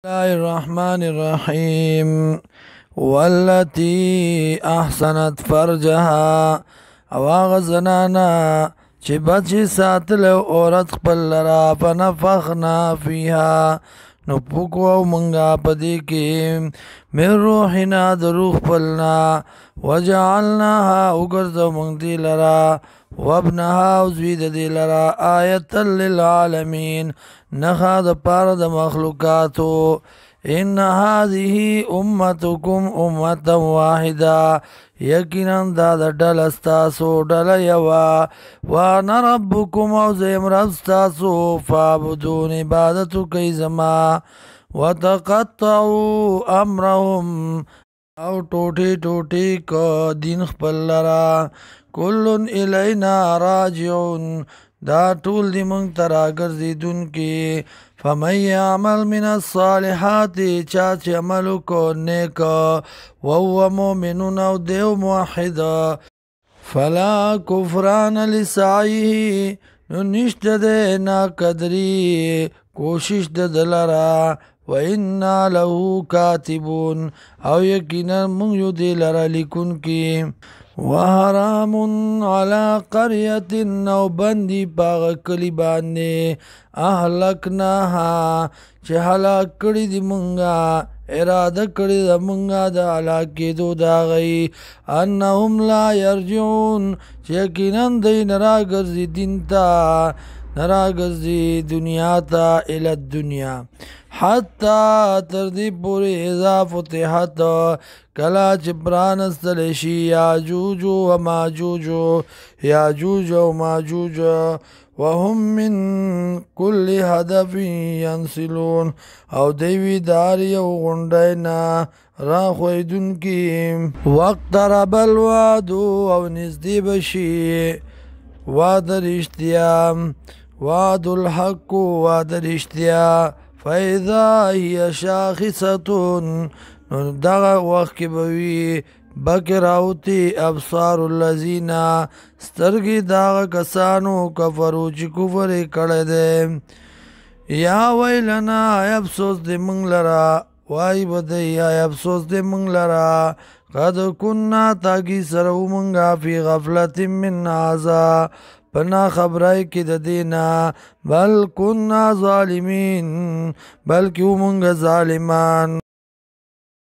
الله الرحمن الرحيم والتي احسنت فرجها او هغه زنانا چې بچی ساتل عورت خپل لرا فنفخنا فيها نو پوکو او منگا پدی کی من روحنا د روح پلنا وجعلناها اگرزو منگ دی لرا وابنها وزوید دی لرا آیتا للعالمین نخا د پار د مخلوقاتو ان هذه امتكم امه واحده یقینا دا د ډل استاسو ډل یوا وانا ربكم او زم رب استاسو فعبدون عبادتو کوي زما وتقطعوا امرهم او ټوټي ټوټي کو دین خپل لرا کلن الینا راجعون دا ټول دی مونږ ته راګرځېدونکي فمن یعمل من الصالحات چا چې عمل وکړو نیک وهو مؤمن او دیو موحد فلا کفران لسعیه نو نشته دی ناقدري کوشش د دلرا وإنا له کاتبون او یقینا مونږ یو دی لرا لیکونکي وحرام على قرية نو بندی پاغ کلی باندې اهلکناها چې هلاک کړي دی مونږه اراده کړي د مونږه د هلاکېدو دا غي انهم لا يرجعون چې یقینا دی نراګرځي دین ته نراګرځي دنیا ته الى الدنیا حتی تر دې پورې اذا فتحت کلا چې پرانستل شي یاجوج و ماجوج یاجوج و ماجوج وهم من کل هدف ینسلون او دیوی دار یو غونډی نه را خویدونکي واقترب الوعد او نږدې بشي وعده رښتیا وعد الحق وعده رښتیا فاذا هي شاخصه نو دغه وخت کې به وي بکراوتی ابصار الذین سترګې دغه کسانو کفرو چې کفر یې کړی دی یا ویلنا افسوس دې موږ لره وای به دی یا افسوس دې موږ لره قد کنا تاکي سره ومونږه فی غفلت من هذا پنا خبرای کې د دینا بل کنا ظالمین بلکې ومونږه ظالمان